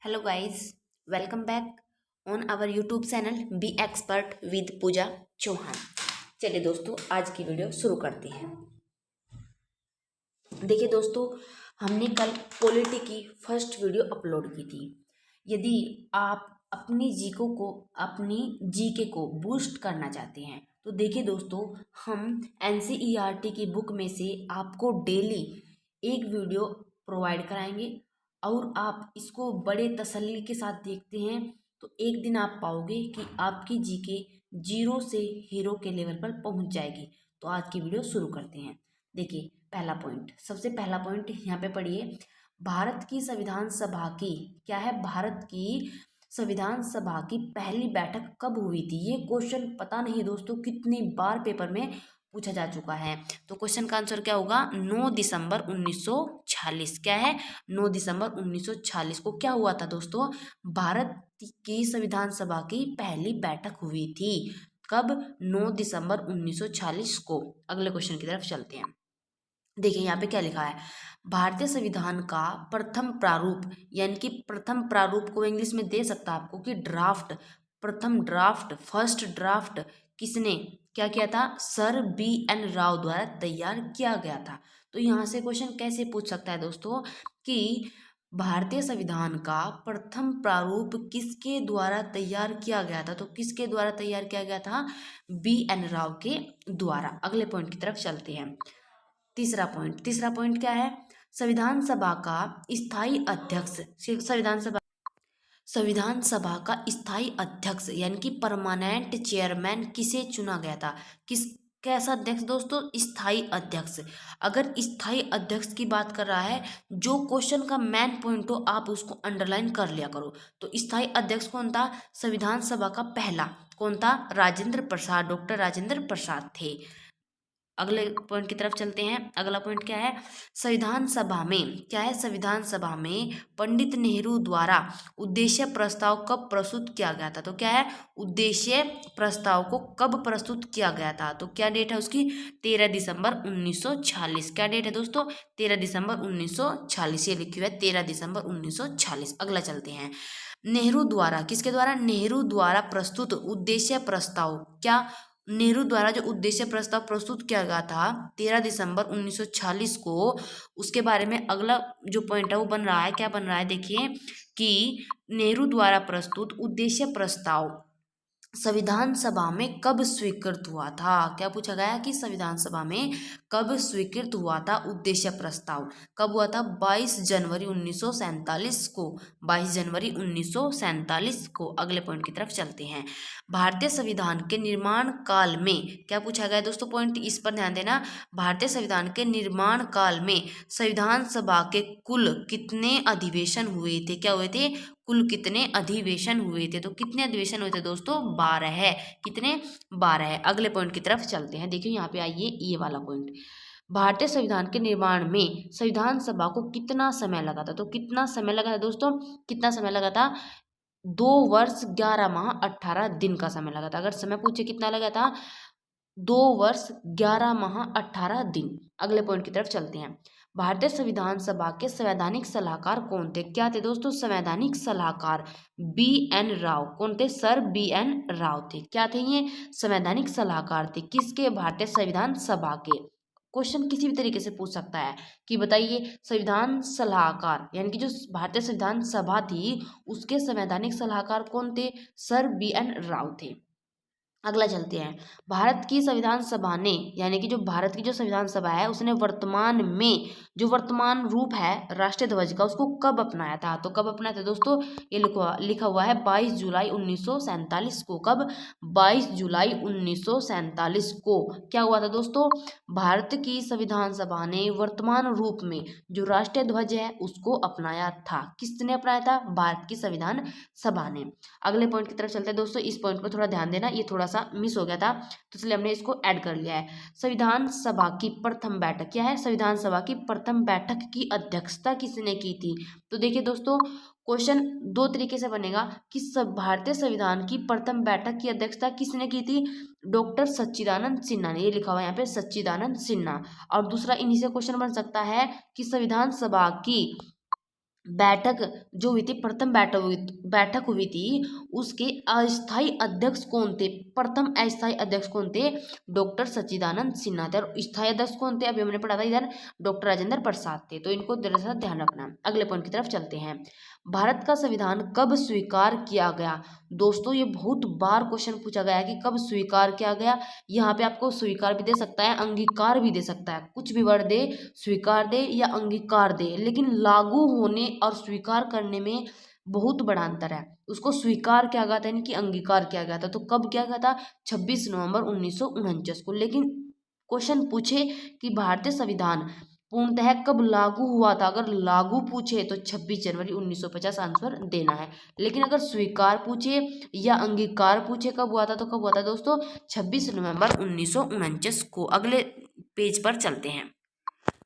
Hello guys, welcome back on our YouTube channel be expert with Pooja Chauhan. चलिए दोस्तों, आज की वीडियो शुरू करते हैं। देखिए दोस्तों, हमने कल पॉलिटी की फर्स्ट वीडियो अपलोड की थी। यदि आप अपनी जीके को बूस्ट करना चाहते हैं तो देखिए दोस्तों, हम एनसीईआरटी की बुक में से आपको डेली एक वीडियो प्रोवाइड कराएंगे और आप इसको बड़े तसल्ली के साथ देखते हैं तो एक दिन आप पाओगे कि आपकी जीके जीरो से हीरो के लेवल पर पहुंच जाएगी। तो आज की वीडियो शुरू करते हैं। देखिए, पहला पॉइंट, सबसे पहला पॉइंट यहाँ पे पढ़िए। भारत की संविधान सभा की क्या है? भारत की संविधान सभा की पहली बैठक कब हुई थी? ये क्वेश्चन पता नहीं दोस्तों कितनी बार पेपर में पूछा जा चुका है। तो क्वेश्चन का आंसर क्या होगा? 9 दिसंबर 1946। क्या है? 9 दिसंबर 1946 को क्या हुआ था दोस्तों? भारत की संविधान सभा की पहली बैठक हुई थी। कब? 9 दिसंबर 1946 को। अगले क्वेश्चन की तरफ चलते हैं। देखिए यहाँ पे क्या लिखा है। भारतीय संविधान का प्रथम प्रारूप, यानी कि प्रथम प्रारूप को इंग्लिश में दे सकता है आपको कि ड्राफ्ट, प्रथम ड्राफ्ट, फर्स्ट ड्राफ्ट किसने क्या किया था? सर बी एन राव द्वारा तैयार किया गया था। तो यहाँ से क्वेश्चन कैसे पूछ सकता है दोस्तों कि भारतीय संविधान का प्रथम प्रारूप किसके द्वारा तैयार किया गया था? तो किसके द्वारा तैयार किया गया था? बी एन राव के द्वारा। अगले पॉइंट की तरफ चलते हैं। तीसरा पॉइंट क्या है? संविधान सभा का स्थायी अध्यक्ष, संविधान सभा का स्थायी अध्यक्ष यानी कि परमानेंट चेयरमैन किसे चुना गया था? किस कैसा अध्यक्ष दोस्तों? स्थायी अध्यक्ष। अगर स्थायी अध्यक्ष की बात कर रहा है, जो क्वेश्चन का मेन पॉइंट हो आप उसको अंडरलाइन कर लिया करो। तो स्थायी अध्यक्ष कौन था? संविधान सभा का पहला कौन था? राजेंद्र प्रसाद, डॉक्टर राजेंद्र प्रसाद थे। अगले पॉइंट की तरफ चलते हैं। अगला पॉइंट क्या है? संविधान सभा में क्या है? संविधान सभा में पंडित नेहरू द्वारा उद्देश्य प्रस्ताव कब प्रस्तुत किया गया था? तो क्या है? उद्देश्य प्रस्ताव को कब प्रस्तुत किया गया था? तो क्या डेट है उसकी? 13 दिसंबर 1946। क्या डेट है दोस्तों? 13 दिसंबर 1946। ये लिखी हुई है 13 दिसंबर 1946। अगला चलते हैं। नेहरू द्वारा, किसके द्वारा? नेहरू द्वारा प्रस्तुत उद्देश्य प्रस्ताव, क्या नेहरू द्वारा जो उद्देश्य प्रस्ताव प्रस्तुत किया गया था 13 दिसंबर 1946 को, उसके बारे में अगला जो पॉइंट है वो बन रहा है। क्या बन रहा है? देखिए कि नेहरू द्वारा प्रस्तुत उद्देश्य प्रस्ताव संविधान सभा में कब स्वीकृत हुआ था? क्या पूछा गया कि संविधान सभा में कब स्वीकृत हुआ था उद्देश्य प्रस्ताव? कब हुआ था? 22 जनवरी 1947 को। 22 जनवरी 1947 को। अगले पॉइंट की तरफ चलते हैं। भारतीय संविधान के निर्माण काल में क्या पूछा गया दोस्तों? पॉइंट इस पर ध्यान देना। भारतीय संविधान के निर्माण काल में संविधान सभा के कुल कितने अधिवेशन हुए थे? क्या हुए थे? कुल कितने अधिवेशन हुए थे? तो कितने अधिवेशन हुए थे दोस्तों? 12 है। कितने? 12 है। अगले पॉइंट की तरफ चलते हैं। देखिए यहाँ पे आइए, ये वाला पॉइंट। भारतीय संविधान के निर्माण में संविधान सभा को कितना समय लगा था? तो कितना समय लगा था दोस्तों? कितना समय लगा था? 2 वर्ष 11 माह 18 दिन का समय लगा था। अगर समय पूछे कितना लगा था? 2 वर्ष 11 माह 18 दिन। अगले पॉइंट की तरफ चलते हैं। भारतीय संविधान सभा के संवैधानिक सलाहकार कौन थे? क्या थे दोस्तों? संवैधानिक सलाहकार बी एन राव। कौन थे? सर बी एन राव थे। क्या थे ये? संवैधानिक सलाहकार थे। किसके? भारतीय संविधान सभा के। क्वेश्चन किसी भी तरीके से पूछ सकता है कि बताइए, संविधान सलाहकार यानी कि जो भारतीय संविधान सभा थी उसके संवैधानिक सलाहकार कौन थे? सर बी एन राव थे। अगला चलते हैं। भारत की संविधान सभा ने, यानी कि जो भारत की जो संविधान सभा है उसने वर्तमान में जो वर्तमान रूप है राष्ट्रीय ध्वज का उसको कब अपनाया था? तो कब अपनाया था दोस्तों? ये लिखा हुआ है 22 जुलाई 1947 को। कब? 22 जुलाई 1947 को। क्या हुआ था दोस्तों? भारत की संविधान सभा ने वर्तमान रूप में जो राष्ट्रीय ध्वज है उसको अपनाया था। किसने अपनाया था? भारत की संविधान सभा ने। अगले पॉइंट की तरफ चलते हैं दोस्तों। इस पॉइंट पर थोड़ा ध्यान देना, ये थोड़ा सा मिस हो गया था तो इसलिए हमने इसको ऐड कर लिया है। संविधान सभा की प्रथम बैठक क्या है? संविधान सभा की प्रथम बैठक की अध्यक्षता किसने की थी? तो देखिए दोस्तों, क्वेश्चन दो तरीके से बनेगा कि भारतीय संविधान की प्रथम बैठक की अध्यक्षता किसने की थी? डॉक्टर सच्चिदानंद सिन्हा ने। ये लिखा हुआ है यहाँ पे सच्चिदानंद सिन्हा। और दूसरा इन्हीं से क्वेश्चन बन सकता है कि संविधान सभा की बैठक जो हुई थी, प्रथम बैठक हुई थी, उसके अस्थाई अध्यक्ष कौन थे? प्रथम अस्थाई अध्यक्ष कौन थे? डॉक्टर सच्चिदानंद सिन्हा थे। और स्थायी अध्यक्ष कौन थे? अभी हमने पढ़ा था इधर, डॉक्टर राजेंद्र प्रसाद थे। तो इनको जरा ध्यान रखना। अगले पॉइंट की तरफ चलते हैं। भारत का संविधान कब स्वीकार किया गया? दोस्तों ये बहुत बार क्वेश्चन पूछा गया है कि कब स्वीकार किया गया। यहाँ पे आपको स्वीकार भी दे सकता है, अंगीकार भी दे सकता है, कुछ भी वर्ड दे, स्वीकार दे या अंगीकार दे, लेकिन लागू होने और स्वीकार करने में बहुत बड़ा अंतर है। उसको स्वीकार किया गया था यानी कि अंगीकार किया गया था। तो कब किया गया था? 26 नवंबर 1949 को। लेकिन क्वेश्चन पूछे कि भारतीय संविधान पूर्णतः कब लागू हुआ था, अगर लागू पूछे तो 26 जनवरी 1950 आंसर देना है। लेकिन अगर स्वीकार पूछे या अंगीकार पूछे कब हुआ था, तो कब हुआ था दोस्तों? 26 नवंबर 1949 को। अगले पेज पर चलते हैं।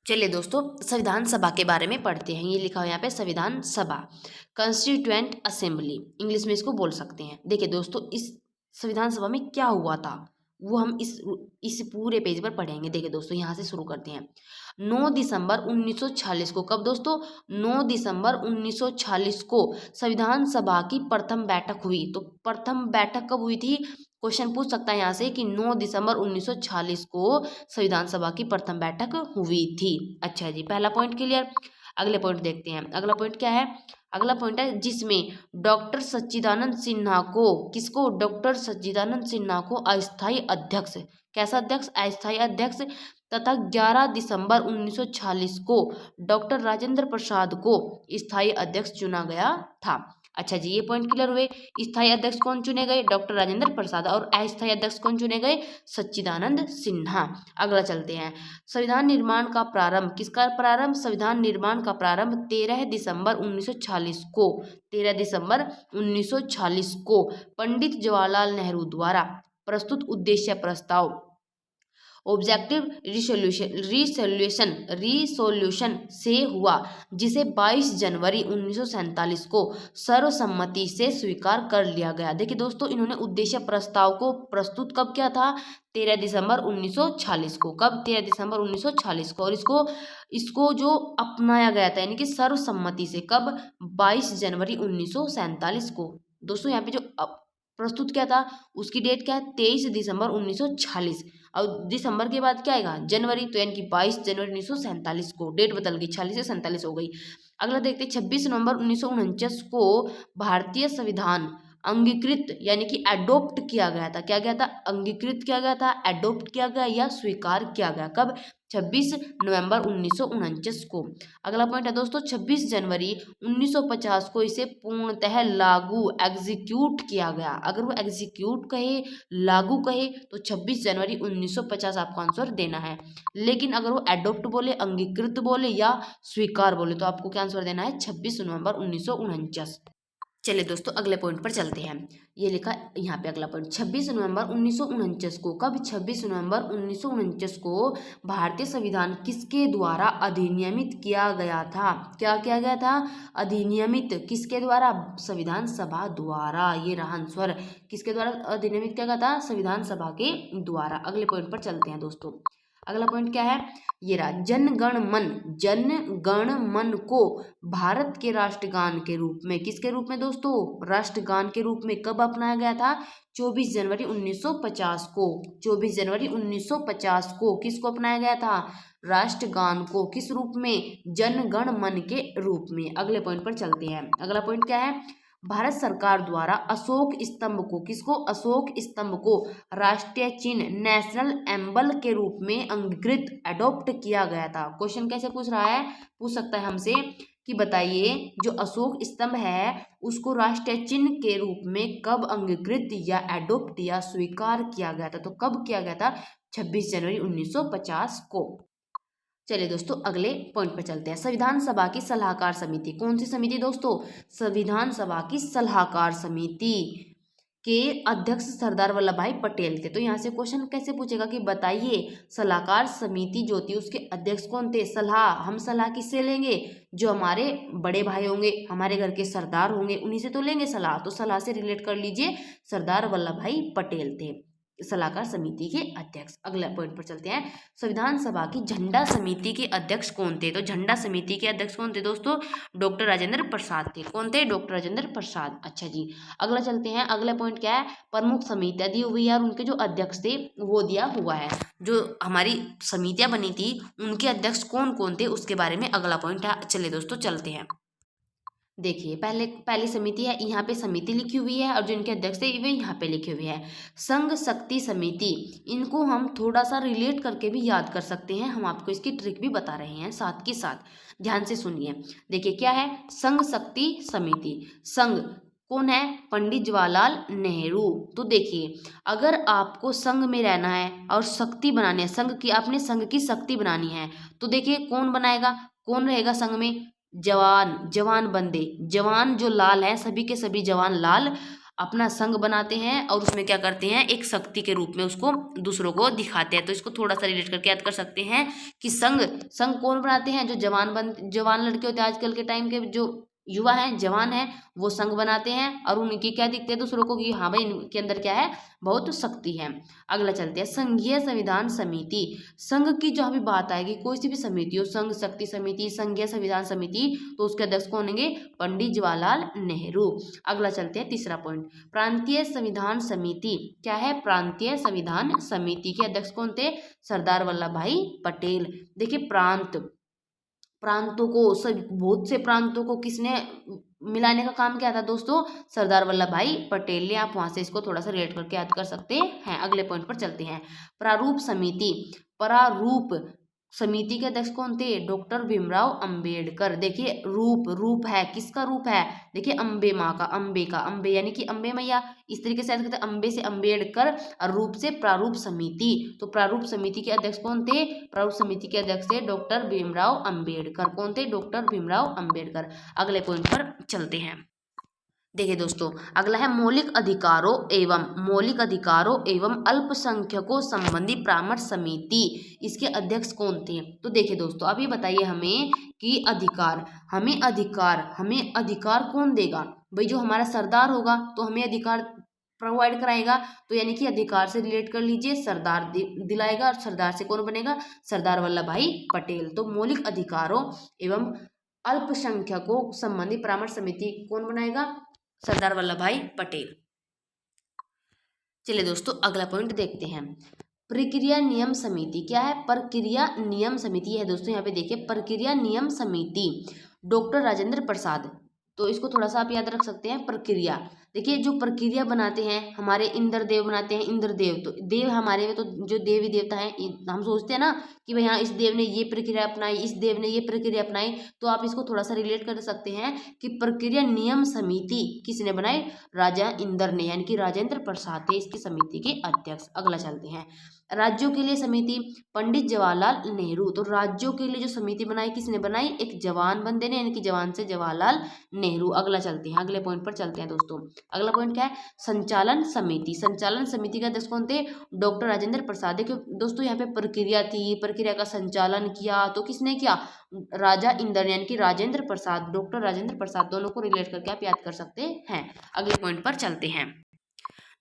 चलिए दोस्तों, संविधान सभा के बारे में पढ़ते हैं। ये लिखा हुआ है यहाँ पे, संविधान सभा, कॉन्स्टिट्यूएंट असेंबली, इंग्लिश में इसको बोल सकते हैं। देखिए दोस्तों, इस संविधान सभा में क्या हुआ था वो हम इस पूरे पेज पर पढ़ेंगे। देखिए दोस्तों, यहाँ से शुरू करते हैं। 9 दिसंबर 1946 को, कब दोस्तों? 9 दिसंबर 1946 को संविधान सभा की प्रथम बैठक हुई। तो प्रथम बैठक कब हुई थी? क्वेश्चन पूछ सकता है यहाँ से कि 9 दिसंबर 1946 को संविधान सभा की प्रथम बैठक हुई थी। अच्छा जी, पहला पॉइंट क्लियर। अगले पॉइंट देखते हैं। अगला पॉइंट क्या है? अगला पॉइंट है जिसमें डॉक्टर सच्चिदानंद सिन्हा को, किसको? डॉक्टर सच्चिदानंद सिन्हा को अस्थायी अध्यक्ष, कैसा अध्यक्ष? अस्थायी अध्यक्ष, तथा 11 दिसंबर 1946 को डॉक्टर राजेंद्र प्रसाद को स्थायी अध्यक्ष चुना गया था। अच्छा जी, ये पॉइंट क्लियर हुए। स्थायी अध्यक्ष कौन चुने गए? डॉक्टर राजेंद्र प्रसाद। और अस्थायी अध्यक्ष कौन चुने गए? सच्चिदानंद सिन्हा। अगला चलते हैं। संविधान निर्माण का प्रारंभ, किसका प्रारंभ? संविधान निर्माण का प्रारंभ 13 दिसंबर 1946 को, 13 दिसंबर 1946 को पंडित जवाहरलाल नेहरू द्वारा प्रस्तुत उद्देश्य प्रस्ताव ऑब्जेक्टिव रिसोल्यूशन से हुआ, जिसे 22 जनवरी 1947 को सर्वसम्मति से स्वीकार कर लिया गया। देखिए दोस्तों, इन्होंने उद्देश्य प्रस्ताव को प्रस्तुत कब किया था? 13 दिसंबर 1946 को। कब? 13 दिसंबर 1946 को। और इसको जो अपनाया गया था यानी कि सर्वसम्मति से, कब? 22 जनवरी 1947 को। दोस्तों यहाँ पे जो प्रस्तुत किया था उसकी डेट क्या है? 23 दिसंबर 1946। और दिसंबर के बाद क्या आएगा? जनवरी, तो यानी कि 22 जनवरी 1947 को। डेट बदल गई, 46 से 47 हो गई। अगला देखते हैं, 26 नवंबर 1949 को भारतीय संविधान अंगीकृत यानी कि एडोप्ट किया गया था। क्या गया था? अंगीकृत किया गया था, एडोप्ट किया गया या स्वीकार किया गया। कब? 26 नवंबर 1949 को। अगला पॉइंट है दोस्तों, 26 जनवरी 1950 को इसे पूर्णतः लागू, एग्जीक्यूट किया गया। अगर वो एग्जीक्यूट कहे, लागू कहे, तो 26 जनवरी 1950 आपको आंसर देना है। लेकिन अगर वो एडोप्ट बोले, अंगीकृत बोले या स्वीकार बोले, तो आपको क्या आंसर देना है? 26 नवंबर 1949। चलिए दोस्तों, अगले पॉइंट पर चलते हैं। ये लिखा यहाँ पे अगला पॉइंट, 26 नवंबर 1949 को। कब? 26 नवंबर 1949 को भारतीय संविधान किसके द्वारा अधिनियमित किया गया था? क्या किया गया था? अधिनियमित। किसके द्वारा? संविधान सभा द्वारा। ये रहा आंसर। किसके द्वारा अधिनियमित किया गया था? संविधान सभा के द्वारा। अगले पॉइंट पर चलते हैं दोस्तों। अगला पॉइंट क्या है? ये रहा, जन गण मन को भारत के राष्ट्रगान के रूप में, किसके रूप में दोस्तों? राष्ट्रगान के रूप में कब अपनाया गया था? 24 जनवरी 1950 को। 24 जनवरी 1950 को किसको अपनाया गया था? राष्ट्रगान को। किस रूप में? जन गण मन के रूप में। अगले पॉइंट पर चलते हैं। अगला पॉइंट क्या है? भारत सरकार द्वारा अशोक स्तंभ को, किसको? अशोक स्तंभ को राष्ट्रीय चिन्ह, नेशनल एम्बल के रूप में अंगीकृत, एडॉप्ट किया गया था। क्वेश्चन कैसे पूछ रहा है? पूछ सकता है हमसे कि बताइए, जो अशोक स्तंभ है उसको राष्ट्रीय चिन्ह के रूप में कब अंगीकृत या एडॉप्ट या स्वीकार किया गया था? तो कब किया गया था? 26 जनवरी 1950 को। चलिए दोस्तों, अगले पॉइंट पर चलते हैं। संविधान सभा की सलाहकार समिति, कौन सी समिति दोस्तों? संविधान सभा की सलाहकार समिति के अध्यक्ष सरदार वल्लभ भाई पटेल थे। तो यहाँ से क्वेश्चन कैसे पूछेगा कि बताइए, सलाहकार समिति जो थी उसके अध्यक्ष कौन थे? हम सलाह किससे लेंगे? जो हमारे बड़े भाई होंगे, हमारे घर के सरदार होंगे, उन्हीं से तो लेंगे सलाह। तो सलाह से रिलेट कर लीजिए, सरदार वल्लभ भाई पटेल थे। सलाहकार समिति के अध्यक्ष। अगला पॉइंट पर चलते हैं, संविधान सभा की झंडा समिति के अध्यक्ष कौन थे? तो झंडा समिति के अध्यक्ष कौन थे दोस्तों? डॉक्टर राजेंद्र प्रसाद थे। कौन थे? डॉक्टर राजेंद्र प्रसाद। अच्छा जी, अगला चलते हैं। अगला पॉइंट क्या है? प्रमुख समितियां दी हुई है और उनके जो अध्यक्ष थे वो दिया हुआ है। जो हमारी समितियां बनी थी उनके अध्यक्ष कौन कौन थे उसके बारे में अगला पॉइंट है। चलिए दोस्तों चलते हैं। देखिए पहली समिति है, यहाँ पे समिति लिखी हुई है और जो इनके अध्यक्ष थे वे यहाँ पे लिखे हुए हैं। संघ शक्ति समिति, इनको हम थोड़ा सा रिलेट करके भी याद कर सकते हैं। हम आपको इसकी ट्रिक भी बता रहे हैं साथ के साथ, ध्यान से सुनिए। देखिए क्या है? संघ शक्ति समिति। संघ कौन है? पंडित जवाहरलाल नेहरू। तो देखिए अगर आपको संघ में रहना है और शक्ति बनानी है, संघ की आपने संघ की शक्ति बनानी है, तो देखिए कौन बनाएगा, कौन रहेगा संघ में? जवान बंदे, जवान जो लाल है, सभी के सभी जवान लाल अपना संघ बनाते हैं और उसमें क्या करते हैं? एक शक्ति के रूप में उसको दूसरों को दिखाते हैं। तो इसको थोड़ा सा रिलेट करके याद कर सकते हैं कि संघ कौन बनाते हैं? जो जवान लड़के होते हैं, आजकल के टाइम के जो युवा हैं, जवान हैं, वो संघ बनाते हैं और उनकी क्या दिखते हैं दूसरों को कि हाँ भाई इनके अंदर क्या है? बहुत शक्ति है। अगला चलते हैं, संघीय संविधान समिति। संघ की जो अभी बात आएगी, कोई सी भी समिति हो, संघ शक्ति समिति, संघीय संविधान समिति, तो उसके अध्यक्ष कौन होंगे? पंडित जवाहरलाल नेहरू। अगला चलते हैं तीसरा पॉइंट, प्रांतीय संविधान समिति। क्या है? प्रांतीय संविधान समिति के अध्यक्ष कौन थे? सरदार वल्लभ भाई पटेल। देखिए प्रांतों को, सब बहुत से प्रांतों को किसने मिलाने का काम किया था दोस्तों? सरदार वल्लभ भाई पटेल ने। आप वहां से इसको थोड़ा सा रिलेट करके याद कर सकते हैं। अगले पॉइंट पर चलते हैं, प्रारूप समिति। प्रारूप समिति के अध्यक्ष कौन थे? डॉक्टर भीमराव अंबेडकर। देखिए रूप है, किसका रूप है? देखिए अम्बे माँ का, अम्बे यानी कि अम्बे मैया, इस तरीके से याद करते हैं। अम्बे से अंबेडकर और रूप से प्रारूप समिति। तो प्रारूप समिति के अध्यक्ष कौन थे? प्रारूप समिति के अध्यक्ष थे डॉक्टर भीमराव अंबेडकर। कौन थे? डॉक्टर भीमराव अंबेडकर। अगले पॉइंट पर चलते हैं। देखिए दोस्तों अगला है मौलिक अधिकारों एवं अल्पसंख्यकों संबंधी परामर्श समिति। इसके अध्यक्ष कौन थे? तो देखिए दोस्तों अब ये बताइए हमें कि हमें अधिकार कौन देगा? भाई जो हमारा सरदार होगा तो हमें अधिकार प्रोवाइड कराएगा। तो यानी कि अधिकार से रिलेट कर लीजिए, सरदार दिलाएगा और सरदार से कौन बनेगा? सरदार वल्लभ भाई पटेल। तो मौलिक अधिकारों एवं अल्पसंख्यकों संबंधी परामर्श समिति कौन बनाएगा? सरदार वल्लभ भाई पटेल। चलिए दोस्तों अगला पॉइंट देखते हैं, प्रक्रिया नियम समिति। क्या है? प्रक्रिया नियम समिति है दोस्तों। यहाँ पे देखिए प्रक्रिया नियम समिति, डॉक्टर राजेंद्र प्रसाद। तो इसको थोड़ा सा आप याद रख सकते हैं। प्रक्रिया, देखिए जो प्रक्रिया बनाते हैं हमारे इंद्रदेव बनाते हैं। इंद्रदेव तो देव हमारे में, तो जो देवी देवता है हम सोचते हैं ना कि भाई हाँ इस देव ने ये प्रक्रिया अपनाई, इस देव ने ये प्रक्रिया अपनाई। तो आप इसको थोड़ा सा रिलेट कर सकते हैं कि प्रक्रिया नियम समिति किसने बनाई? राजा इंद्र ने, यानी कि राजेंद्र प्रसाद थे इसकी समिति के अध्यक्ष। अगला चलते हैं, राज्यों के लिए समिति, पंडित जवाहरलाल नेहरू। तो राज्यों के लिए जो समिति बनाई किसने बनाई? एक जवान बंदे ने, यानी कि जवान से जवाहरलाल नेहरू। अगला चलते हैं, अगले पॉइंट पर चलते हैं दोस्तों। अगला पॉइंट क्या है? संचालन समिति। संचालन समिति का अध्यक्ष कौन थे? डॉक्टर राजेंद्र प्रसाद। देखिए दोस्तों यहाँ पे प्रक्रिया थी, प्रक्रिया का संचालन किया तो किसने किया? राजा इंद्र, यानी कि राजेंद्र प्रसाद, डॉक्टर राजेंद्र प्रसाद। दोनों को रिलेट करके आप याद कर सकते हैं। अगले पॉइंट पर चलते हैं।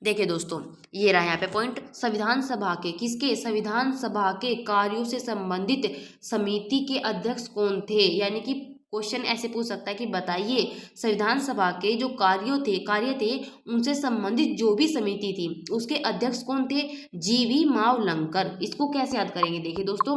देखिए दोस्तों ये रहा यहाँ पे पॉइंट, संविधान सभा के किसके? संविधान सभा के कार्यों से संबंधित समिति के अध्यक्ष कौन थे? यानी कि क्वेश्चन ऐसे पूछ सकता है कि बताइए संविधान सभा के जो कार्य थे उनसे संबंधित जो भी समिति थी उसके अध्यक्ष कौन थे? जीवी मावलंकर। इसको कैसे याद करेंगे? देखिए दोस्तों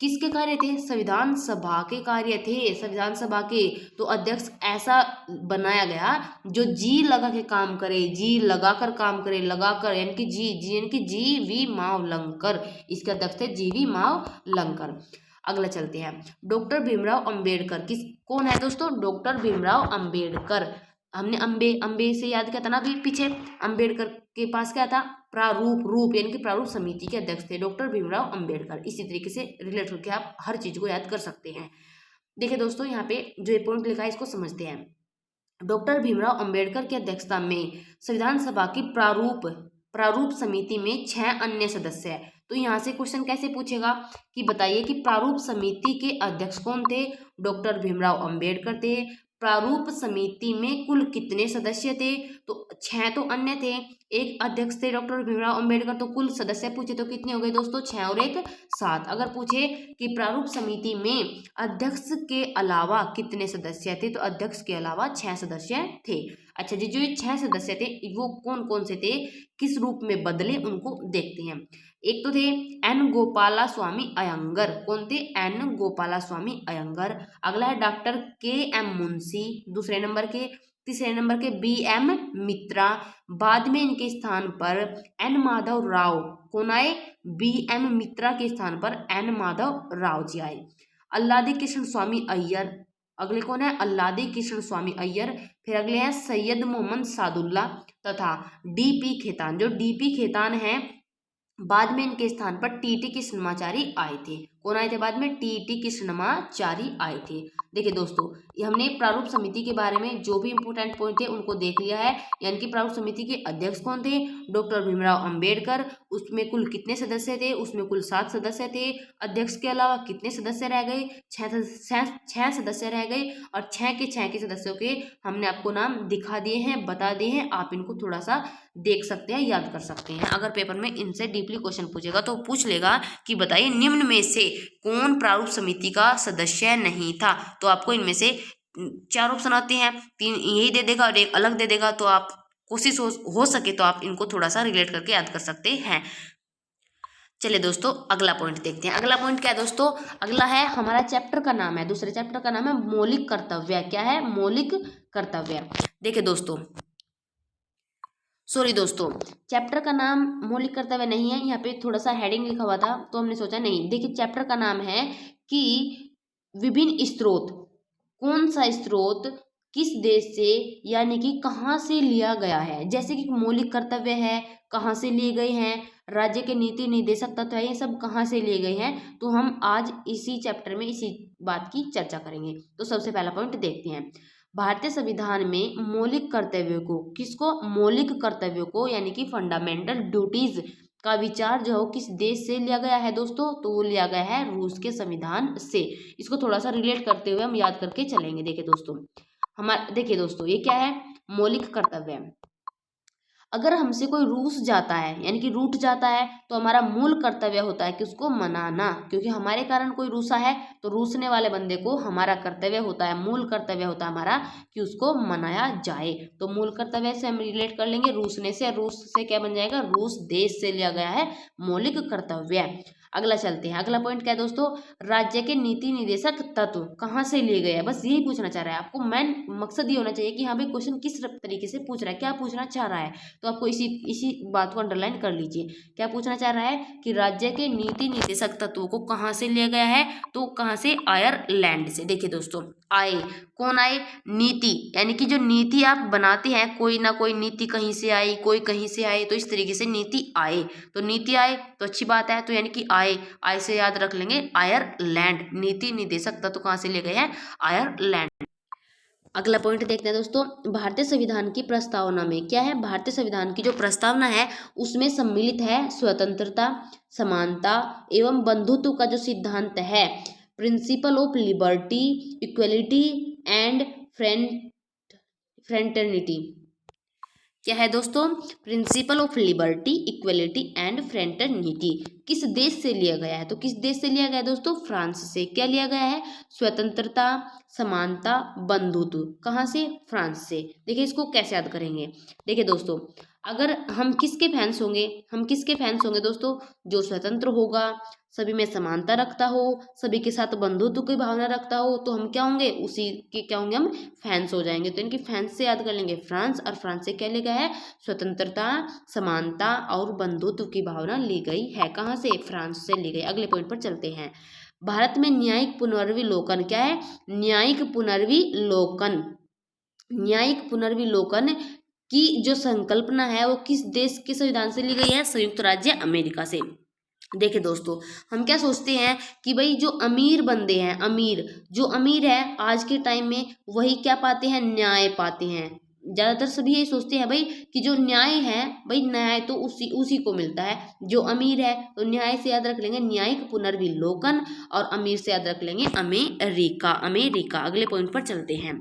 किसके कार्य थे? संविधान सभा के कार्य थे। संविधान सभा के तो अध्यक्ष ऐसा बनाया गया जो जी लगा के काम करे, जी लगाकर काम करे, लगाकर यानी कि यानी कि जी.वी. मावलंकर। इसके अध्यक्ष थे जी.वी. मावलंकर। अगला चलते हैं, डॉक्टर भीमराव अंबेडकर। कौन है दोस्तों? डॉक्टर भीमराव अंबेडकर। हमने अंबे से याद किया था ना अभी पीछे। अंबेडकर के पास क्या था? रूप यानी कि प्रारूप समिति के अध्यक्ष थे डॉक्टर भीमराव अंबेडकर। इसी तरीके से रिलेट होकर आप हर चीज को याद कर सकते हैं। देखिए दोस्तों यहाँ पे जो ये पॉइंट लिखा है इसको समझते हैं। डॉक्टर भीमराव अंबेडकर की अध्यक्षता में संविधान सभा की प्रारूप समिति में 6 अन्य सदस्य है। तो यहाँ से क्वेश्चन कैसे पूछेगा कि बताइए कि प्रारूप समिति के अध्यक्ष कौन थे? डॉक्टर भीमराव अंबेडकर थे। प्रारूप समिति में कुल कितने सदस्य थे? तो 6 तो अन्य थे, एक अध्यक्ष थे डॉक्टर भीमराव अंबेडकर, तो कुल सदस्य पूछे तो कितने हो गए दोस्तों? 6 और 1 7। अगर पूछे कि प्रारूप समिति में अध्यक्ष के अलावा कितने सदस्य थे, तो अध्यक्ष के अलावा 6 सदस्य थे। अच्छा जी, जो ये 6 सदस्य थे वो कौन कौन से थे, किस रूप में बदले, उनको देखते हैं। एक तो थे एन गोपाला स्वामी अयंगर। कौन थे? एन गोपाला स्वामी अयंगर। अगला है डॉक्टर के एम मुंशी, दूसरे नंबर के। तीसरे नंबर के बी एम मित्रा। बाद में इनके स्थान पर एन माधव राव कौन आए? बी एम मित्रा के स्थान पर एन माधव राव जी आए। अल्लादी कृष्ण स्वामी अय्यर, अगले कौन है? अल्लादी कृष्ण स्वामी अय्यर। फिर अगले हैं सैयद मोहम्मद सादुल्ला तथा डीपी खेतान। जो डीपी खेतान है, बाद में इनके स्थान पर टीटी कृष्णमाचारी आए थे। कौन आए थे बाद में? टीटी कृष्णमाचारी आए थे। देखिए दोस्तों, ये हमने प्रारूप समिति के बारे में जो भी इंपोर्टेंट पॉइंट थे उनको देख लिया है। यानी कि प्रारूप समिति के अध्यक्ष कौन थे? डॉक्टर भीमराव अंबेडकर। उसमें कुल कितने सदस्य थे? उसमें कुल 7 सदस्य थे। अध्यक्ष के अलावा कितने सदस्य रह गए? 6 सदस्य रह गए। और 6 के सदस्यों के हमने आपको नाम दिखा दिए हैं, बता दिए हैं। आप इनको थोड़ा सा देख सकते हैं, याद कर सकते हैं। अगर पेपर में इनसे डीपली क्वेश्चन पूछेगा तो पूछ लेगा कि बताइए निम्न में से कौन प्रारूप समिति का सदस्य नहीं था? तो आपको इनमें से 4 ऑप्शन आते हैं, 3 यही दे देगा और एक अलग दे देगा। तो आप कोशिश हो सके तो आप इनको थोड़ा सा रिलेट करके याद कर सकते हैं। चलिए दोस्तों, अगला पॉइंट देखते हैं। अगला पॉइंट क्या है दोस्तों? अगला है, हमारा चैप्टर का नाम है, दूसरे चैप्टर का नाम है मौलिक कर्तव्य। क्या है? मौलिक कर्तव्य। देखिए दोस्तों, सॉरी दोस्तों, चैप्टर का नाम मौलिक कर्तव्य नहीं है, यहाँ पे थोड़ा सा हेडिंग लिखा हुआ था तो हमने सोचा नहीं। देखिए, चैप्टर का नाम है कि विभिन्न स्रोत, कौन सा स्रोत किस देश से यानी कि कहाँ से लिया गया है। जैसे कि मौलिक कर्तव्य है, कहाँ से लिए गए हैं, राज्य के नीति निर्देशक तत्व है, ये सब कहाँ से लिए गए हैं। तो हम आज इसी चैप्टर में इसी बात की चर्चा करेंगे। तो सबसे पहला पॉइंट देखते हैं। भारतीय संविधान में मौलिक कर्तव्यों को, किसको? मौलिक कर्तव्यों को यानी कि फंडामेंटल ड्यूटीज का विचार जो है किस देश से लिया गया है दोस्तों? तो वो लिया गया है रूस के संविधान से। इसको थोड़ा सा रिलेट करते हुए हम याद करके चलेंगे। देखिए दोस्तों, ये क्या है? मौलिक कर्तव्य। अगर हमसे कोई रूस जाता है यानी कि रूठ जाता है तो हमारा मूल कर्तव्य होता है कि उसको मनाना, क्योंकि हमारे कारण कोई रूसा है तो रूसने वाले बंदे को हमारा कर्तव्य होता है, मूल कर्तव्य होता है हमारा कि उसको मनाया जाए। तो मूल कर्तव्य से हम रिलेट कर लेंगे रूसने से। रूस से क्या बन जाएगा? रूस देश से लिया गया है मौलिक कर्तव्य। अगला चलते हैं। अगला पॉइंट क्या है दोस्तों? राज्य के नीति निर्देशक तत्व कहाँ से लिए गए हैं, बस यही पूछना चाह रहा है आपको। मेन मकसद ये होना चाहिए कि हाँ भाई क्वेश्चन किस तरीके से पूछ रहा है, क्या पूछना चाह रहा है। तो आपको इसी बात को अंडरलाइन कर लीजिए। क्या पूछना चाह रहा है कि राज्य के नीति निर्देशक तत्वों को कहाँ से लिया गया है? तो कहाँ से? आयरलैंड से। देखिए दोस्तों, आए कौन आए? नीति, यानी कि जो नीति आप बनाते हैं, कोई ना कोई नीति कहीं से आई, कोई कहीं से आए, तो इस तरीके से नीति आए। तो नीति आए तो अच्छी बात है। तो यानी कि आए से याद रख लेंगे आयरलैंड। नीति निर्देशक तत्व कहाँ से लिए गए हैं? आयरलैंड। अगला पॉइंट देखते हैं दोस्तों। भारतीय संविधान की प्रस्तावना में क्या है? भारतीय संविधान की जो प्रस्तावना है उसमें सम्मिलित है स्वतंत्रता, समानता एवं बंधुत्व का जो सिद्धांत है, principle of liberty, equality and fraternity. क्या है दोस्तों? Principle of liberty, equality and fraternity. किस देश से लिया गया है? तो किस देश से लिया गया है दोस्तों? फ्रांस से। क्या लिया गया है? स्वतंत्रता, समानता, बंधुत्व। कहाँ से? फ्रांस से। देखिए इसको कैसे याद करेंगे। देखिए दोस्तों, अगर हम किसके फैंस होंगे? हम किसके फैंस होंगे दोस्तों? जो स्वतंत्र होगा, सभी में समानता रखता हो, सभी के साथ बंधुत्व की भावना रखता हो, तो हम क्या होंगे? उसी के क्या होंगे? हम फैंस हो जाएंगे। तो इनकी फैंस से याद कर लेंगे फ्रांस। और फ्रांस से क्या लिया गया है? स्वतंत्रता, समानता और बंधुत्व की भावना ली गई है। कहाँ से? फ्रांस से ली गई। अगले पॉइंट पर चलते हैं। भारत में न्यायिक पुनर्विलोकन क्या है? न्यायिक पुनर्विलोकन। न्यायिक पुनर्विलोकन की जो संकल्पना है वो किस देश के संविधान से ली गई है? संयुक्त राज्य अमेरिका से। देखिए दोस्तों, हम क्या सोचते हैं कि भाई जो अमीर बंदे हैं, जो अमीर है आज के टाइम में वही क्या पाते हैं? न्याय पाते हैं। ज़्यादातर सभी यही सोचते हैं भाई कि जो न्याय है, भाई न्याय तो उसी को मिलता है जो अमीर है। तो न्याय से याद रख लेंगे न्यायिक पुनर्विलोकन और अमीर से याद रख लेंगे अमेरिका। अगले पॉइंट पर चलते हैं।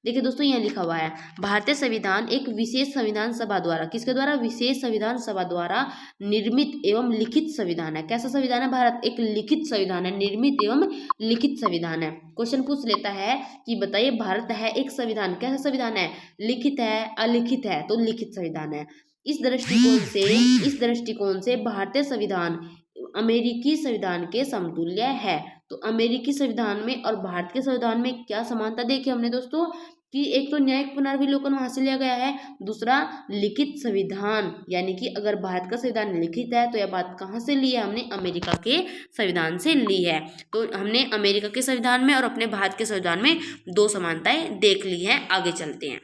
देखिए दोस्तों यहाँ लिखा हुआ है भारतीय संविधान एक विशेष संविधान सभा द्वारा, किसके द्वारा, विशेष संविधान सभा द्वारा निर्मित एवं लिखित संविधान है। कैसा संविधान है, भारत एक लिखित संविधान है, निर्मित एवं लिखित संविधान है। क्वेश्चन पूछ लेता है कि बताइए भारत है एक संविधान, कैसा संविधान है, लिखित है अलिखित है, तो लिखित संविधान है। इस दृष्टिकोण से भारतीय संविधान अमेरिकी संविधान के समतुल्य है। तो अमेरिकी संविधान में और भारत के संविधान में क्या समानता देखी हमने दोस्तों, कि एक तो न्यायिक पुनर्विलोकन वहां से लिया गया है, दूसरा लिखित संविधान, यानी कि अगर भारत का संविधान लिखित है तो यह बात कहाँ से ली है, हमने अमेरिका के संविधान से ली है। तो हमने अमेरिका के संविधान में और अपने भारत के संविधान में दो समानताएं देख ली हैं। आगे चलते हैं,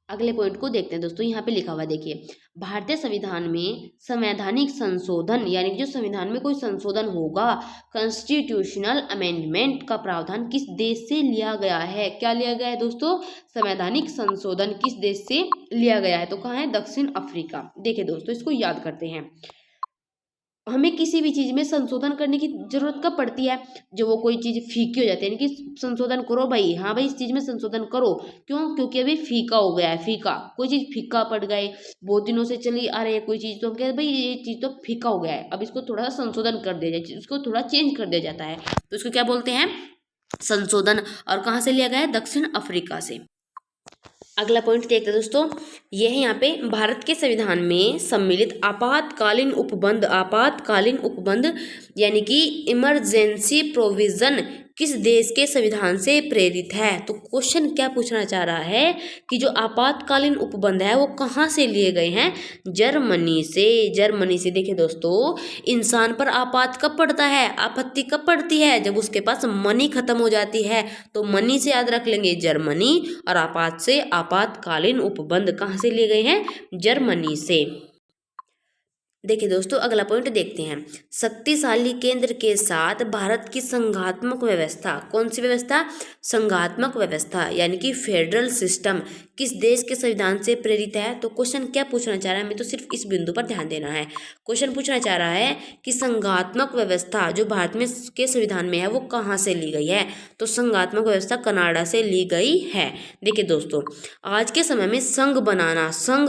अगले पॉइंट को देखते हैं दोस्तों। यहाँ पे लिखा हुआ देखिए भारतीय संविधान में संवैधानिक संशोधन, यानी जो संविधान में कोई संशोधन होगा, कॉन्स्टिट्यूशनल अमेंडमेंट का प्रावधान किस देश से लिया गया है। क्या लिया गया है दोस्तों, संवैधानिक संशोधन किस देश से लिया गया है, तो कहाँ है, दक्षिण अफ्रीका। देखिए दोस्तों इसको याद करते हैं, हमें किसी भी चीज़ में संशोधन करने की जरूरत कब पड़ती है, जो वो कोई चीज़ फीकी हो जाती है, यानी कि संशोधन करो भाई, हाँ भाई इस चीज़ में संशोधन करो, क्यों, क्योंकि अभी फीका हो गया है, फीका कोई चीज़ फीका पड़ गई, बहुत दिनों से चली आ रही है कोई चीज़, तो हम कहते हैं भाई ये चीज़ तो फीका हो गया है, अब इसको थोड़ा सा संशोधन कर दिया जाए, इसको थोड़ा चेंज कर दिया जाता है, तो इसको क्या बोलते हैं, संशोधन। और कहाँ से लिया गया है, दक्षिण अफ्रीका से। अगला पॉइंट देखते हैं दोस्तों, यह है यहाँ पे भारत के संविधान में सम्मिलित आपातकालीन उपबंध यानी कि इमरजेंसी प्रोविजन किस देश के संविधान से प्रेरित है। तो क्वेश्चन क्या पूछना चाह रहा है कि जो आपातकालीन उपबंध है वो कहाँ से लिए गए हैं, जर्मनी से। देखिए दोस्तों इंसान पर आपात कब पड़ता है, आपत्ति कब पड़ती है, जब उसके पास मनी खत्म हो जाती है, तो मनी से याद रख लेंगे जर्मनी, और आपात से आपातकालीन उपबंध कहाँ से लिए गए हैं, जर्मनी से। देखिए दोस्तों अगला पॉइंट देखते हैं, शक्तिशाली केंद्र के साथ भारत की संघात्मक व्यवस्था, कौन सी व्यवस्था, संघात्मक व्यवस्था यानी कि फेडरल सिस्टम किस देश के संविधान से प्रेरित है। तो क्वेश्चन क्या पूछना चाह रहा है, हमें तो सिर्फ इस बिंदु पर ध्यान देना है। क्वेश्चन पूछना चाह रहा है कि संघात्मक व्यवस्था जो भारत में के संविधान में है वो कहाँ से ली गई है। तो संघात्मक व्यवस्था कनाडा से ली गई है। देखिए दोस्तों आज के समय में संघ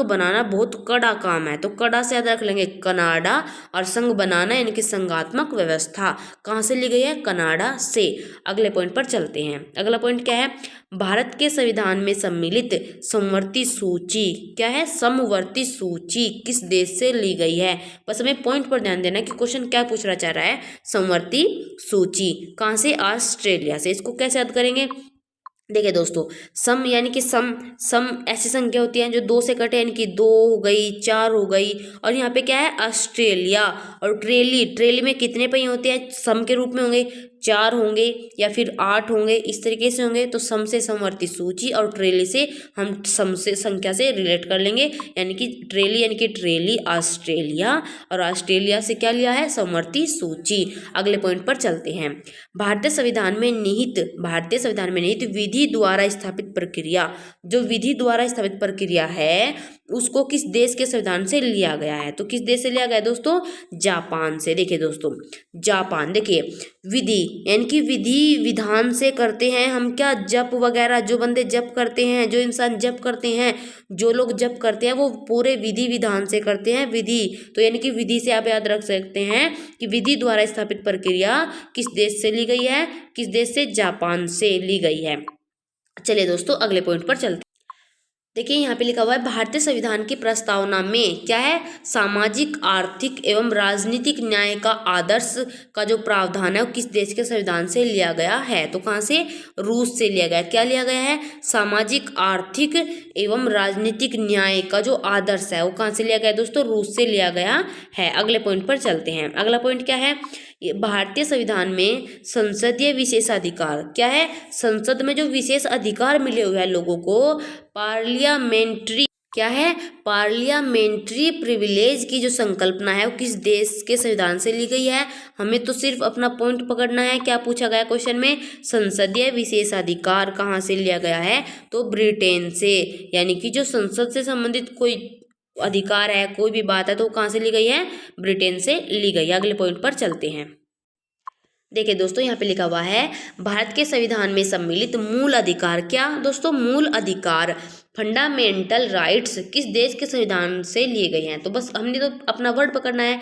बनाना बहुत कड़ा काम है, तो कड़ा से याद रख लेंगे कनाडा, और संघ बनाना यानी कि संघात्मक व्यवस्था कहाँ से ली गई है, कनाडा से। अगले पॉइंट पर चलते हैं, अगला पॉइंट क्या है, भारत के संविधान में सम्मिलित समवर्ती सूची, क्या है, समवर्ती सूची किस देश से ली गई है। बस हमें पॉइंट पर ध्यान देना कि क्वेश्चन क्या पूछना चाह रहा है, समवर्ती सूची कहाँ से, ऑस्ट्रेलिया से। इसको कैसे याद करेंगे, देखिए दोस्तों सम यानी कि सम ऐसी संख्या होती है जो दो से कटे, यानी कि 2 हो गई, 4 हो गई, और यहाँ पे क्या है ऑस्ट्रेलिया। और ट्रेली में कितने पहिए होते हैं, सम के रूप में होंगे, 4 होंगे या फिर 8 होंगे, इस तरीके से होंगे। तो सम से समवर्ती सूची और ट्रेली से हम सम से संख्या से रिलेट कर लेंगे, यानी कि ट्रेली ऑस्ट्रेलिया, और ऑस्ट्रेलिया से क्या लिया है, समवर्ती सूची। अगले पॉइंट पर चलते हैं, भारतीय संविधान में निहित विधि द्वारा स्थापित प्रक्रिया, जो विधि द्वारा स्थापित प्रक्रिया है उसको किस देश के संविधान से लिया गया है। तो किस देश से लिया गया है दोस्तों, जापान से। देखिए दोस्तों जापान, देखिए विधि यानी कि विधान से करते हैं हम क्या, जप वगैरह, जो बंदे जप करते हैं, जो इंसान जप करते हैं, जो लोग जप करते हैं वो पूरे विधि विधान से करते हैं, विधि। तो यानी कि विधि से आप याद रख सकते हैं कि विधि द्वारा स्थापित प्रक्रिया किस देश से ली गई है, किस देश से, जापान से ली गई है। चलिए दोस्तों अगले पॉइंट पर चलते। देखिए यहाँ पे लिखा हुआ है भारतीय संविधान की प्रस्तावना में क्या है, सामाजिक आर्थिक एवं राजनीतिक न्याय का आदर्श का जो प्रावधान है वो किस देश के संविधान से लिया गया है। तो कहाँ से, रूस से लिया गया। क्या लिया गया है, सामाजिक आर्थिक एवं राजनीतिक न्याय का जो आदर्श है वो कहाँ से लिया गया है दोस्तों, रूस से लिया गया है। अगले पॉइंट पर चलते हैं, अगला पॉइंट क्या है, भारतीय संविधान में संसदीय विशेषाधिकार, क्या है, संसद में जो विशेष अधिकार मिले हुए हैं लोगों को, पार्लियामेंट्री, क्या है, पार्लियामेंट्री प्रिविलेज की जो संकल्पना है वो किस देश के संविधान से ली गई है। हमें तो सिर्फ अपना पॉइंट पकड़ना है, क्या पूछा गया क्वेश्चन में, संसदीय विशेषाधिकार कहाँ से लिया गया है, तो ब्रिटेन से। यानी कि जो संसद से संबंधित कोई अधिकार है, कोई भी बात है, तो कहाँ से ली गई है, ब्रिटेन से ली गई है। अगले पॉइंट पर चलते हैं, देखिए दोस्तों, यहाँ पे लिखा हुआ है भारत के संविधान में सम्मिलित मूल अधिकार। क्या दोस्तों? मूल अधिकार, फंडामेंटल राइट्स किस देश के संविधान से लिए गए हैं? तो बस हमने तो अपना वर्ड पकड़ना है।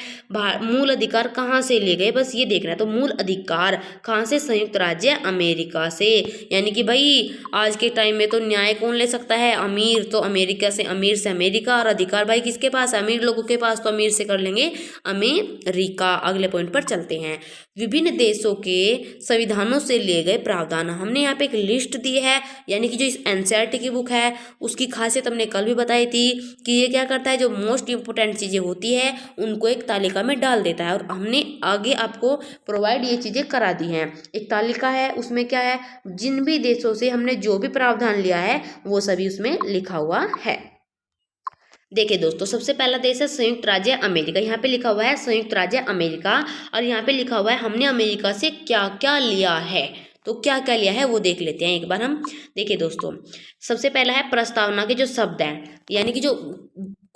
मूल अधिकार कहाँ से लिए गए, बस ये देखना है। तो मूल अधिकार कहाँ से? संयुक्त राज्य अमेरिका से। यानी कि भाई आज के टाइम में तो न्याय कौन ले सकता है? अमीर। तो अमेरिका से, अमीर से अमेरिका। और अधिकार भाई किसके पास? अमीर लोगों के पास। तो अमीर से कर लेंगे अमेरिका। अगले पॉइंट पर चलते हैं। विभिन्न देशों के संविधानों से लिए गए प्रावधान। हमने यहाँ पे एक लिस्ट दी है, यानी कि जो इस एनसीईआरटी की बुक है उसकी खासियत हमने कल भी बताई थी कि ये क्या करता है, जो मोस्ट इंपोर्टेंट चीज़ें होती है उनको एक तालिका में डाल देता है। और हमने आगे आपको प्रोवाइड ये चीज़ें करा दी हैं। एक तालिका है, उसमें क्या है, जिन भी देशों से हमने जो भी प्रावधान लिया है वो सभी उसमें लिखा हुआ है। देखिए दोस्तों, सबसे पहला देश है संयुक्त राज्य अमेरिका। यहाँ पे लिखा हुआ है संयुक्त राज्य अमेरिका, और यहाँ पे लिखा हुआ है हमने अमेरिका से क्या क्या लिया है। तो क्या क्या लिया है वो देख लेते हैं एक बार हम। देखिए दोस्तों, सबसे पहला है प्रस्तावना के जो शब्द हैं, यानी कि जो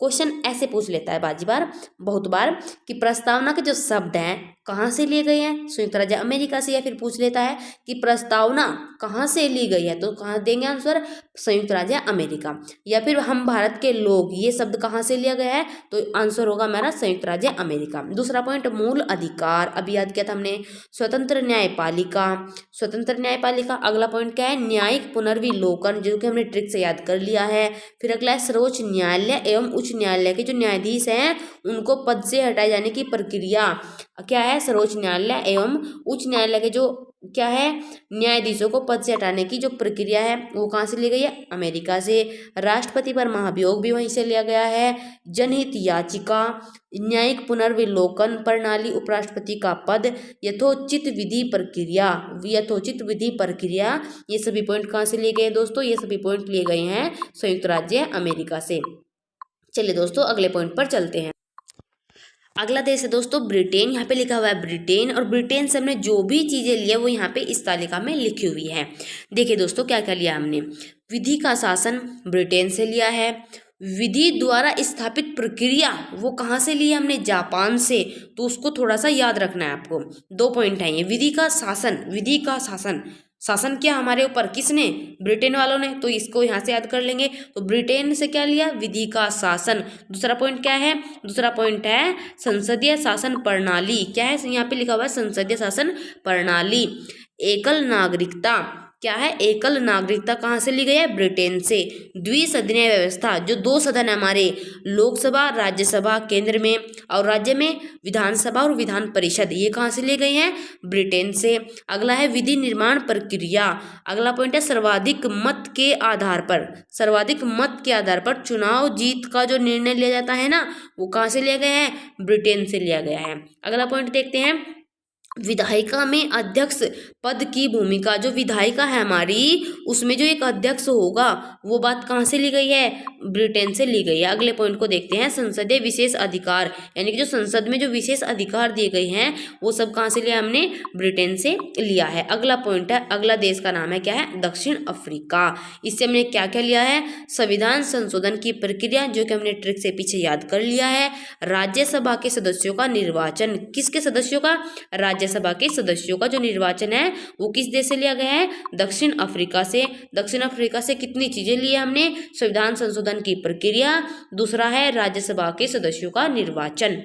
क्वेश्चन ऐसे पूछ लेता है बाजी बार, बहुत बार, कि प्रस्तावना के जो शब्द हैं कहाँ से लिए गए हैं? संयुक्त राज्य अमेरिका से। या फिर पूछ लेता है कि प्रस्तावना कहाँ से ली गई है, तो कहाँ देंगे आंसर? संयुक्त राज्य अमेरिका। या फिर हम भारत के लोग, ये शब्द कहाँ से लिया गया है? तो आंसर होगा हमारा संयुक्त राज्य अमेरिका। दूसरा पॉइंट, मूल अधिकार, अभी याद किया था हमने। स्वतंत्र न्यायपालिका, स्वतंत्र न्यायपालिका। अगला पॉइंट क्या है? न्यायिक पुनर्विलोकन, जो कि हमने ट्रिक से याद कर लिया है। फिर अगला है सर्वोच्च न्यायालय एवं उच्च न्यायालय के जो न्यायाधीश हैं उनको पद से हटाए जाने की प्रक्रिया क्या है? सर्वोच्च न्यायालय एवं उच्च न्यायालय के जो क्या है, न्यायाधीशों को पद से हटाने की जो प्रक्रिया है वो कहाँ से ली गई है? अमेरिका से। राष्ट्रपति पर महाभियोग भी वहीं से लिया गया है। जनहित याचिका, न्यायिक पुनर्विलोकन प्रणाली, उपराष्ट्रपति का पद, यथोचित विधि प्रक्रिया, यथोचित विधि प्रक्रिया, ये सभी पॉइंट कहाँ से लिए गए हैं दोस्तों? ये सभी पॉइंट लिए गए हैं संयुक्त राज्य अमेरिका से। चलिए दोस्तों, अगले पॉइंट पर चलते हैं। अगला देश है दोस्तों ब्रिटेन। यहाँ पे लिखा हुआ है ब्रिटेन, और ब्रिटेन से हमने जो भी चीज़ें लिया वो यहाँ पे इस तालिका में लिखी हुई है। देखिए दोस्तों, क्या क्या लिया हमने। विधि का शासन ब्रिटेन से लिया है। विधि द्वारा स्थापित प्रक्रिया वो कहाँ से ली है हमने? जापान से। तो उसको थोड़ा सा याद रखना है आपको। 2 पॉइंट है ये। विधि का शासन, विधि का शासन, शासन किया हमारे ऊपर, किसने? ब्रिटेन वालों ने। तो इसको यहाँ से याद कर लेंगे। तो ब्रिटेन से क्या लिया? विधि का शासन। दूसरा पॉइंट क्या है? दूसरा पॉइंट है संसदीय शासन प्रणाली। क्या है यहाँ पे लिखा हुआ है? संसदीय शासन प्रणाली। एकल नागरिकता, क्या है? एकल नागरिकता कहाँ से ली गई है? ब्रिटेन से। द्विसदनीय व्यवस्था, जो 2 सदन है हमारे, लोकसभा, राज्यसभा केंद्र में, और राज्य में विधानसभा और विधान परिषद, ये कहाँ से लिए गए हैं? ब्रिटेन से। अगला है विधि निर्माण प्रक्रिया। अगला पॉइंट है सर्वाधिक मत के आधार पर, सर्वाधिक मत के आधार पर चुनाव जीत का जो निर्णय लिया जाता है ना, वो कहाँ से लिया गया है? ब्रिटेन से लिया गया है। अगला पॉइंट देखते हैं, विधायिका में अध्यक्ष पद की भूमिका। जो विधायिका है हमारी, उसमें जो एक अध्यक्ष होगा वो बात कहाँ से ली गई है? ब्रिटेन से ली गई है। अगले पॉइंट को देखते हैं, संसदीय विशेष अधिकार, यानी कि जो संसद में जो विशेष अधिकार दिए गए हैं वो सब कहाँ से लिया हमने? ब्रिटेन से लिया है। अगला पॉइंट है, अगला देश का नाम है क्या है? दक्षिण अफ्रीका। इससे हमने क्या क्या लिया है? संविधान संशोधन की प्रक्रिया, जो कि हमने ट्रिक से पीछे याद कर लिया है। राज्यसभा के सदस्यों का निर्वाचन, किसके सदस्यों का? राज्यसभा के सदस्यों का जो निर्वाचन है वो किस देश से लिया गया है? दक्षिण अफ्रीका से। दक्षिण अफ्रीका से कितनी चीजें ली हमने? संविधान संशोधन की प्रक्रिया, दूसरा है राज्यसभा के सदस्यों का निर्वाचन।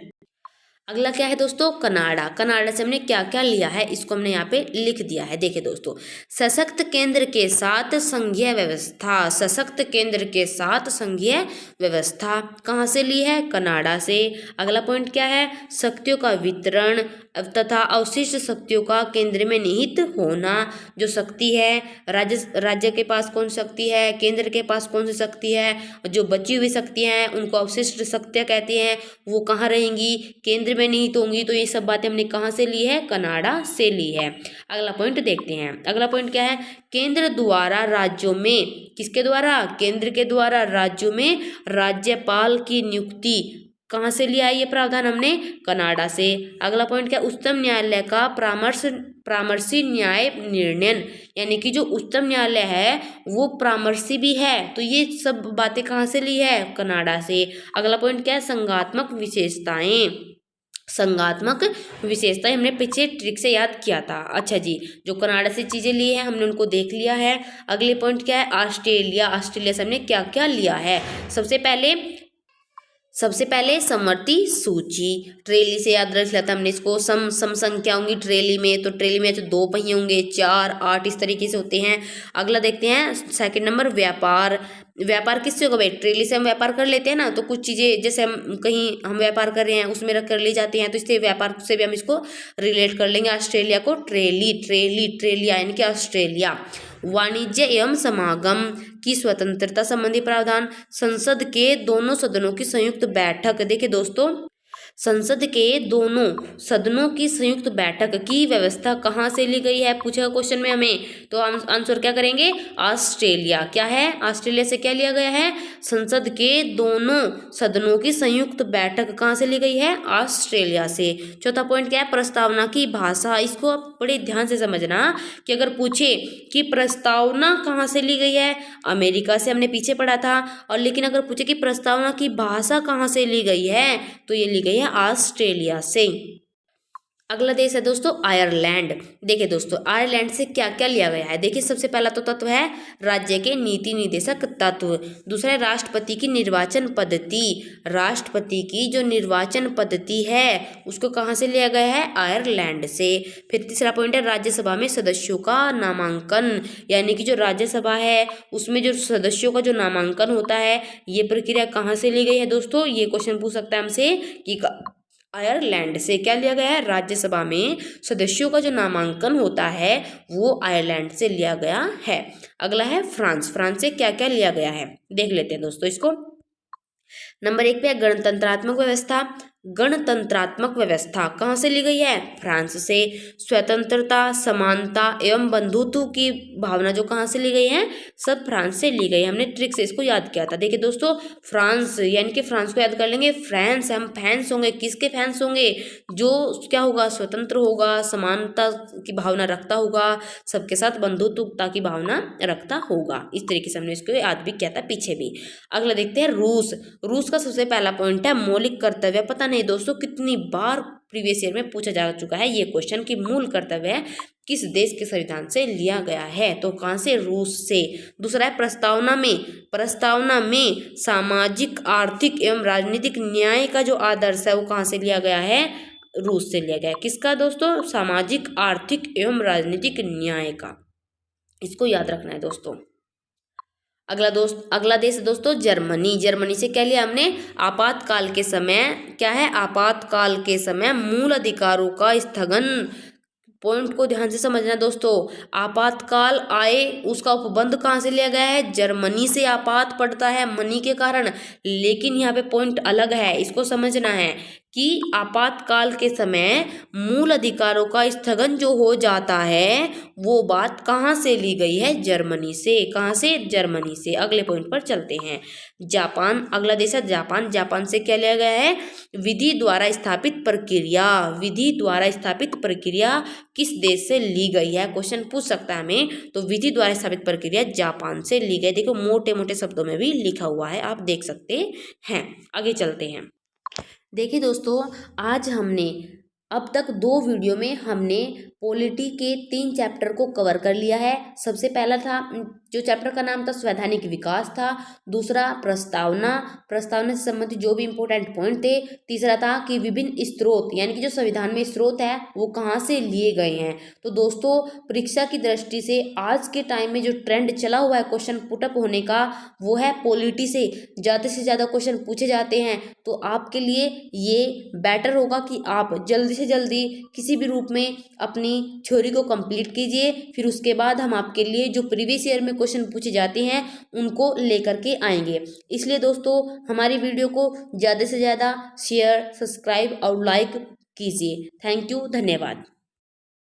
अगला क्या है दोस्तों? कनाडा। कनाडा से हमने क्या क्या लिया है इसको हमने यहाँ पे लिख दिया है। देखिए दोस्तों, सशक्त केंद्र के साथ संघीय व्यवस्था, सशक्त केंद्र के साथ संघीय व्यवस्था कहाँ से ली है? कनाडा से। अगला पॉइंट क्या है? शक्तियों का वितरण तथा अवशिष्ट शक्तियों का केंद्र में निहित होना। जो शक्ति है, राज्य के पास कौन शक्ति है, केंद्र के पास कौन सी शक्ति है, जो बची हुई शक्तियाँ हैं उनको अवशिष्ट शक्तियाँ कहते हैं, वो कहाँ रहेंगी? केंद्र में निहित होंगी। तो ये सब बातें हमने कहाँ से ली है? कनाडा से ली है। अगला पॉइंट देखते हैं। अगला पॉइंट क्या है? केंद्र द्वारा राज्यों में, किसके द्वारा? केंद्र के द्वारा राज्यों में राज्यपाल की नियुक्ति कहाँ से लिया है? ये प्रावधान हमने कनाडा से। अगला पॉइंट क्या? उच्चतम न्यायालय का परामर्शी न्याय निर्णय, यानी कि जो उच्चतम न्यायालय है वो परामर्शी भी है। तो ये सब बातें कहाँ से ली है? कनाडा से। अगला पॉइंट क्या है? संघात्मक विशेषताएं, संगात्मक विशेषता हमने पीछे ट्रिक से याद किया था। अच्छा जी, जो कनाडा से चीज़ें ली हैं हमने उनको देख लिया है। अगले पॉइंट क्या है, ऑस्ट्रेलिया। ऑस्ट्रेलिया से हमने क्या क्या लिया है। सबसे पहले समवर्ती सूची, ट्रेली से याद रख लिया था हमने इसको। सम संख्या होंगी ट्रेली में, तो ट्रेली में तो 2 पहिए होंगे, 4, 8 इस तरीके से होते हैं। अगला देखते हैं सेकंड नंबर, व्यापार। व्यापार किससे होगा भाई, ट्रेली से हम व्यापार कर लेते हैं ना, तो कुछ चीज़ें जैसे हम कहीं हम व्यापार कर रहे हैं उसमें रख कर ली जाती हैं, तो इससे व्यापार से भी हम इसको रिलेट कर लेंगे। ऑस्ट्रेलिया को ट्रेलिया यानी कि ऑस्ट्रेलिया। वाणिज्य एवं समागम की स्वतंत्रता संबंधी प्रावधान, संसद के दोनों सदनों की संयुक्त बैठक। देखिए दोस्तों, संसद के दोनों सदनों की संयुक्त बैठक की व्यवस्था कहाँ से ली गई है, पूछा क्वेश्चन में हमें, तो हम आंसर क्या करेंगे, ऑस्ट्रेलिया। क्या है, ऑस्ट्रेलिया से क्या लिया गया है, संसद के दोनों सदनों की संयुक्त बैठक कहाँ से ली गई है, ऑस्ट्रेलिया से। चौथा पॉइंट क्या है, प्रस्तावना की भाषा। इसको आप बड़े ध्यान से समझना कि अगर पूछे कि प्रस्तावना कहाँ से ली गई है, अमेरिका से हमने पीछे पढ़ा था, और लेकिन अगर पूछे कि प्रस्तावना की भाषा कहाँ से ली गई है, तो ये ली गई है ऑस्ट्रेलिया से। अगला देश है दोस्तों आयरलैंड। देखिए दोस्तों, आयरलैंड से क्या क्या लिया गया है। देखिए सबसे पहला तो तत्व है राज्य के नीति निर्देशक तत्व। दूसरा है राष्ट्रपति की निर्वाचन पद्धति। राष्ट्रपति की जो निर्वाचन पद्धति है उसको कहाँ से लिया गया है, आयरलैंड से। फिर तीसरा पॉइंट है राज्यसभा में सदस्यों का नामांकन, यानी कि जो राज्यसभा है उसमें जो सदस्यों का जो नामांकन होता है, ये प्रक्रिया कहाँ से ली गई है दोस्तों, ये क्वेश्चन पूछ सकता है हमसे कि आयरलैंड से क्या लिया गया है, राज्यसभा में सदस्यों का जो नामांकन होता है वो आयरलैंड से लिया गया है। अगला है फ्रांस। फ्रांस से क्या क्या लिया गया है, देख लेते हैं दोस्तों इसको। नंबर 1 पे है गणतंत्रात्मक व्यवस्था। गणतंत्रात्मक व्यवस्था कहाँ से ली गई है, फ्रांस से। स्वतंत्रता, समानता एवं बंधुत्व की भावना जो कहाँ से ली गई है, सब फ्रांस से ली गई है। हमने ट्रिक से इसको याद किया था। देखिए दोस्तों, फ्रांस यानी कि फ्रांस को याद कर लेंगे, फ्रांस हम फैंस होंगे, किसके फैंस होंगे, जो क्या होगा, स्वतंत्र होगा, समानता की भावना रखता होगा, सबके साथ बंधुत्वता की भावना रखता होगा। इस तरीके से हमने इसको याद भी किया था पीछे भी। अगला देखते हैं रूस। रूस का सबसे पहला पॉइंट है मौलिक कर्तव्य। पता नहीं दोस्तों कितनी बार प्रीवियस ईयर में पूछा जा चुका है ये क्वेश्चन कि मूल कर्तव्य किस देश के संविधान से लिया गया है, तो कहाँ से, रूस से। दूसरा है प्रस्तावना में। प्रस्तावना में सामाजिक, आर्थिक एवं राजनीतिक न्याय का जो आदर्श है वो कहाँ से लिया गया है, रूस से लिया गया है। किसका दोस्तों, सामाजिक, आर्थिक एवं राजनीतिक न्याय का। इसको याद रखना है दोस्तों। अगला देश है दोस्तों जर्मनी। जर्मनी से क्या लिया हमने, आपातकाल के समय, क्या है, आपातकाल के समय मूल अधिकारों का स्थगन। पॉइंट को ध्यान से समझना दोस्तों, आपातकाल आए उसका उपबंध कहाँ से लिया गया है, जर्मनी से। आपात पड़ता है मनी के कारण, लेकिन यहाँ पे पॉइंट अलग है, इसको समझना है कि आपातकाल के समय मूल अधिकारों का स्थगन जो हो जाता है वो बात कहाँ से ली गई है, जर्मनी से। कहाँ से, जर्मनी से। अगले पॉइंट पर चलते हैं, जापान। अगला देश है जापान। जापान से क्या लिया गया है, विधि द्वारा स्थापित प्रक्रिया। विधि द्वारा स्थापित प्रक्रिया किस देश से ली गई है, क्वेश्चन पूछ सकता है हमें, तो विधि द्वारा स्थापित प्रक्रिया जापान से ली गई। देखो मोटे मोटे शब्दों में भी लिखा हुआ है, आप देख सकते हैं। आगे चलते हैं। देखिए दोस्तों, आज हमने अब तक 2 वीडियो में हमने पॉलिटी के 3 चैप्टर को कवर कर लिया है। सबसे पहला था, जो चैप्टर का नाम था संवैधानिक विकास था। दूसरा प्रस्तावना, प्रस्तावना से संबंधित जो भी इंपॉर्टेंट पॉइंट थे। तीसरा था कि विभिन्न स्रोत, यानी कि जो संविधान में स्रोत है वो कहाँ से लिए गए हैं। तो दोस्तों, परीक्षा की दृष्टि से आज के टाइम में जो ट्रेंड चला हुआ है क्वेश्चन पुटअप होने का, वो है पॉलिटी से ज़्यादा क्वेश्चन पूछे जाते हैं। तो आपके लिए ये बेटर होगा कि आप जल्दी से जल्दी किसी भी रूप में अपनी थ्योरी को कंप्लीट कीजिए, फिर उसके बाद हम आपके लिए जो प्रीवियस ईयर में क्वेश्चन पूछे जाते हैं उनको लेकर के आएंगे। इसलिए दोस्तों, हमारी वीडियो को ज़्यादा से ज़्यादा शेयर, सब्सक्राइब और लाइक कीजिए। थैंक यू, धन्यवाद।